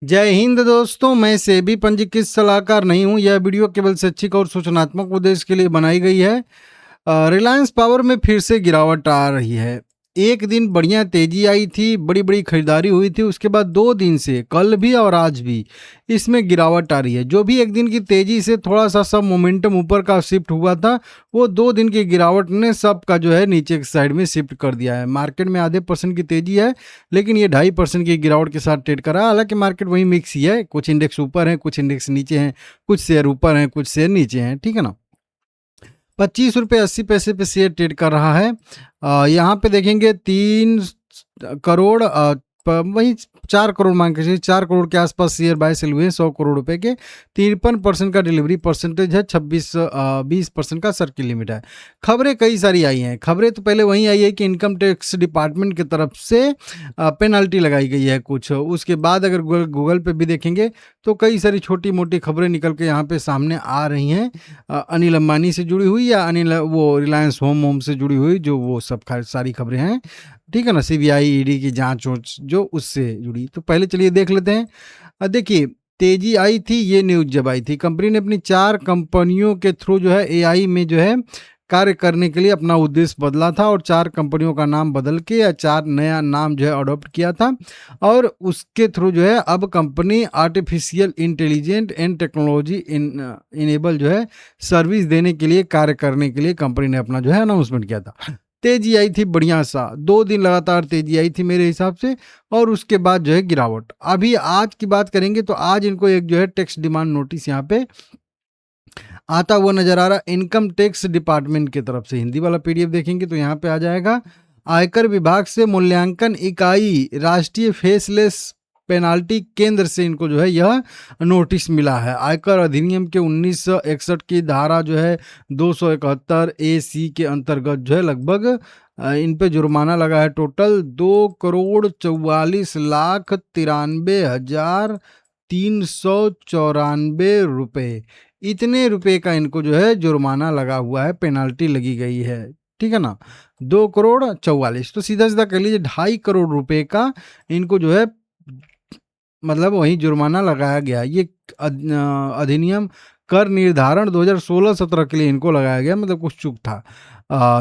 जय हिंद दोस्तों, मैं सेबी पंजीकृत सलाहकार नहीं हूं। यह वीडियो केवल शैक्षिक और सूचनात्मक उद्देश्य के लिए बनाई गई है। रिलायंस पावर में फिर से गिरावट आ रही है। एक दिन बढ़िया तेजी आई थी, बड़ी बड़ी खरीदारी हुई थी, उसके बाद 2 दिन से कल भी और आज भी इसमें गिरावट आ रही है। जो भी एक दिन की तेजी से थोड़ा सा सब मोमेंटम ऊपर का शिफ्ट हुआ था, वो 2 दिन की गिरावट ने सबका जो है नीचे की साइड में शिफ्ट कर दिया है। मार्केट में आधे % की तेजी है, लेकिन ये 2.5% की गिरावट के साथ ट्रेड कर रहा है। हालांकि मार्केट वही मिक्स ही है, कुछ इंडेक्स ऊपर है, कुछ इंडेक्स नीचे हैं, कुछ शेयर ऊपर हैं, कुछ शेयर नीचे हैं। ठीक है ना। 25 रुपये 80 पैसे पे शेयर ट्रेड कर रहा है। यहाँ पे देखेंगे 3 करोड़ वही 4 करोड़ मान के चलिए, 4 करोड़ के आसपास शेयर बाय सेल हुए 100 करोड़ रुपए के। 53% का डिलीवरी परसेंटेज है, 20% का सर्किल लिमिट है। खबरें कई सारी आई हैं। खबरें तो पहले वही आई है कि इनकम टैक्स डिपार्टमेंट की तरफ से पेनल्टी लगाई गई है कुछ। उसके बाद अगर गूगल पे भी देखेंगे तो कई सारी छोटी मोटी खबरें निकल के यहाँ पे सामने आ रही हैं। अनिल अंबानी से जुड़ी हुई या अनिल वो रिलायंस होम से जुड़ी हुई, जो वो सब सारी खबरें हैं। ठीक है ना। सीबीआई ईडी की जांच जो उससे जुड़ी। तो पहले चलिए देख लेते हैं। देखिए, तेजी आई थी ये न्यूज जब आई थी, कंपनी ने अपनी 4 कंपनियों के थ्रू जो है एआई में जो है कार्य करने के लिए अपना उद्देश्य बदला था, और 4 कंपनियों का नाम बदल के या 4 नया नाम जो है अडॉप्ट किया था। और उसके थ्रू जो है अब company artificial intelligent and technology enable जो है सर्विस देने के लिए कार्य करने के लिए कंपनी ने अपना जो है अनाउंसमेंट किया था। तेजी आई थी बढ़िया सा, 2 दिन लगातार तेजी आई थी मेरे हिसाब से, और उसके बाद जो है गिरावट। अभी आज की बात करेंगे तो आज इनको एक जो है टैक्स डिमांड नोटिस यहाँ पे आता हुआ नजर आ रहा है इनकम टैक्स डिपार्टमेंट की तरफ से। हिंदी वाला पीडीएफ देखेंगे तो यहाँ पे आ जाएगा, आयकर विभाग से मूल्यांकन इकाई राष्ट्रीय फेसलेस पेनाल्टी केंद्र से इनको जो है यह नोटिस मिला है। आयकर अधिनियम के 1961 की धारा जो है 271A(C) के अंतर्गत जो है लगभग इन पे जुर्माना लगा है। टोटल 2,44,93,394 रुपए, इतने रुपए का इनको जो है जुर्माना लगा हुआ है, पेनाल्टी लगी गई है। ठीक है ना। 2,44,00,000 तो सीधा सीधा कह लीजिए 2.5 करोड़ रुपए का इनको जो है मतलब वही जुर्माना लगाया गया। ये अधिनियम कर निर्धारण 2016-17 के लिए इनको लगाया गया, मतलब कुछ चूक था।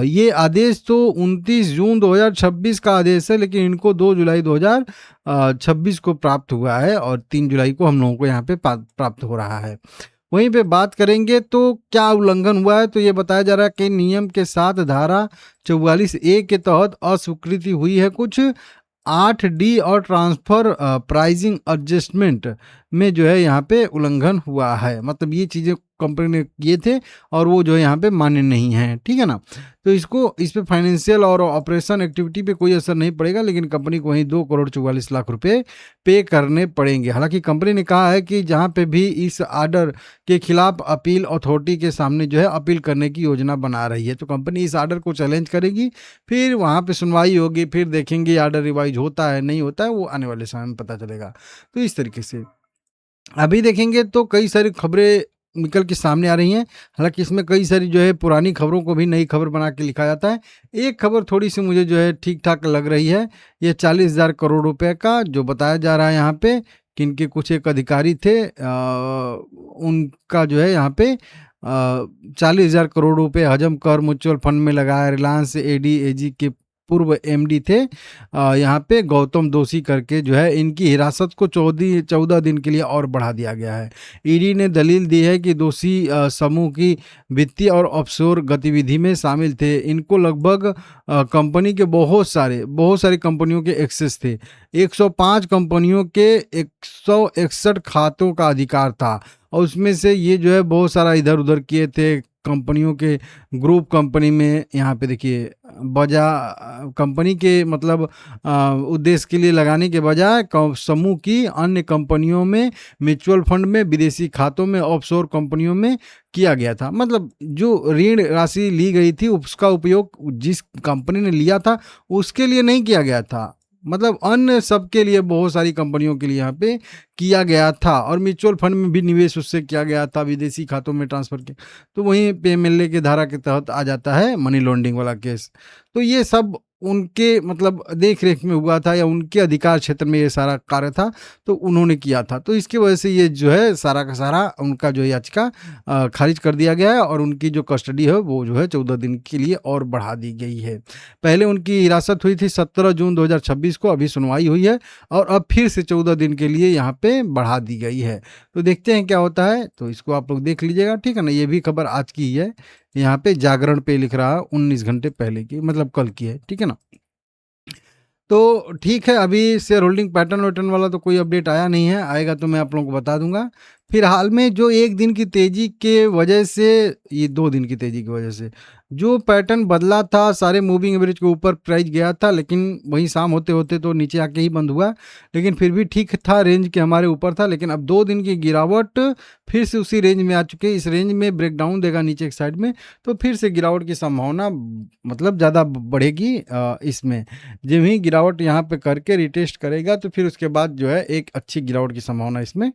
ये आदेश तो 29 जून 2026 का आदेश है, लेकिन इनको 2 जुलाई 2026 को प्राप्त हुआ है, और 3 जुलाई को हम लोगों को यहाँ पे प्राप्त हो रहा है। वहीं पे बात करेंगे तो क्या उल्लंघन हुआ है, तो ये बताया जा रहा है कि नियम के साथ धारा 44A के तहत अस्वीकृति हुई है कुछ। 8D और ट्रांसफर प्राइसिंग एडजस्टमेंट में जो है यहाँ पे उल्लंघन हुआ है। मतलब ये चीज़ें कंपनी ने किए थे और वो जो है यहाँ पे मान्य नहीं है। ठीक है ना। तो इस पे फाइनेंशियल और ऑपरेशन एक्टिविटी पे कोई असर नहीं पड़ेगा, लेकिन कंपनी को वहीं 2,44,00,000 रुपए पे करने पड़ेंगे। हालांकि कंपनी ने कहा है कि जहाँ पे भी इस आर्डर के खिलाफ अपील अथॉरिटी के सामने जो है अपील करने की योजना बना रही है। तो कंपनी इस आर्डर को चैलेंज करेगी, फिर वहाँ पे सुनवाई होगी, फिर देखेंगे आर्डर रिवाइज होता है नहीं होता है, वो आने वाले समय में पता चलेगा। तो इस तरीके से अभी देखेंगे तो कई सारी खबरें निकल के सामने आ रही हैं। हालांकि इसमें कई सारी जो है पुरानी खबरों को भी नई खबर बना के लिखा जाता है। एक खबर थोड़ी सी मुझे जो है ठीक ठाक लग रही है। ये 40,000 करोड़ रुपए का जो बताया जा रहा है यहाँ पे कि इनके कुछ एक अधिकारी थे, उनका जो है यहाँ पे 40,000 करोड़ रुपए हजम कर म्यूचुअल फंड में लगाया। रिलायंस एडीएजी के पूर्व एमडी थे यहाँ पे गौतम दोषी करके जो है इनकी हिरासत को 14 दिन के लिए और बढ़ा दिया गया है। ईडी ने दलील दी है कि दोषी समूह की वित्तीय और ऑफशोर गतिविधि में शामिल थे। इनको लगभग कंपनी के बहुत सारी कंपनियों के एक्सेस थे। 105 कंपनियों के 161 खातों का अधिकार था, और उसमें से ये जो है बहुत सारा इधर उधर किए थे कंपनियों के ग्रुप कंपनी में। यहाँ पे देखिए बजा कंपनी के मतलब उद्देश्य के लिए लगाने के बजाय समूह की अन्य कंपनियों में, म्यूचुअल फंड में, विदेशी खातों में, ऑफशोर कंपनियों में किया गया था। मतलब जो ऋण राशि ली गई थी उसका उपयोग जिस कंपनी ने लिया था उसके लिए नहीं किया गया था, मतलब अन्य सबके लिए, बहुत सारी कंपनियों के लिए यहाँ पे किया गया था। और म्यूचुअल फंड में भी निवेश उससे किया गया था, विदेशी खातों में ट्रांसफर किया, तो वहीं पे एमएलए के धारा के तहत आ जाता है मनी लॉन्ड्रिंग वाला केस। तो ये सब उनके मतलब देख-रेख में हुआ था या उनके अधिकार क्षेत्र में ये सारा कार्य था, तो उन्होंने किया था। तो इसकी वजह से ये जो है सारा का सारा उनका जो याचिका खारिज कर दिया गया है और उनकी जो कस्टडी है वो जो है 14 दिन के लिए और बढ़ा दी गई है। पहले उनकी हिरासत हुई थी 17 जून 2026 को, अभी सुनवाई हुई है और अब फिर से 14 दिन के लिए यहाँ पे बढ़ा दी गई है। तो देखते हैं क्या होता है, तो इसको आप लोग देख लीजिएगा, ठीक है ना? ये भी खबर आज की ही है। यहाँ पे जागरण पे लिख रहा है 19 घंटे पहले की, मतलब कल की है, ठीक है ना? तो ठीक है, अभी शेयर होल्डिंग पैटर्न वैटर्न वाला तो कोई अपडेट आया नहीं है, आएगा तो मैं आप लोगों को बता दूंगा। फिर हाल में जो 1 दिन की तेज़ी के वजह से, ये 2 दिन की तेज़ी की वजह से जो पैटर्न बदला था, सारे मूविंग एवरेज के ऊपर प्राइस गया था, लेकिन वहीं शाम होते-होते तो नीचे आके ही बंद हुआ। लेकिन फिर भी ठीक था, रेंज के हमारे ऊपर था, लेकिन अब 2 दिन की गिरावट फिर से उसी रेंज में आ चुके हैं। इस रेंज में ब्रेकडाउन देगा नीचे की साइड में, तो फिर से गिरावट की संभावना मतलब ज़्यादा बढ़ेगी इसमें। जब ही गिरावट यहाँ पे करके रिटेस्ट करेगा तो फिर उसके बाद जो है एक अच्छी गिरावट की संभावना इसमें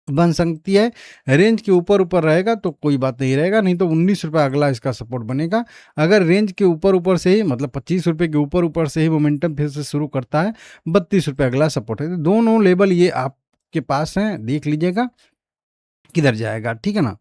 बन सकती है। रेंज के ऊपर-ऊपर रहेगा तो कोई बात नहीं रहेगा, नहीं तो ₹19 अगला इसका सपोर्ट बनेगा। अगर रेंज के ऊपर-ऊपर से ही मतलब ₹25 के ऊपर-ऊपर से ही मोमेंटम फिर से शुरू करता है, ₹32 अगला सपोर्ट है। तो दोनों लेवल ये आपके पास हैं, देख लीजिएगा किधर जाएगा, ठीक है ना?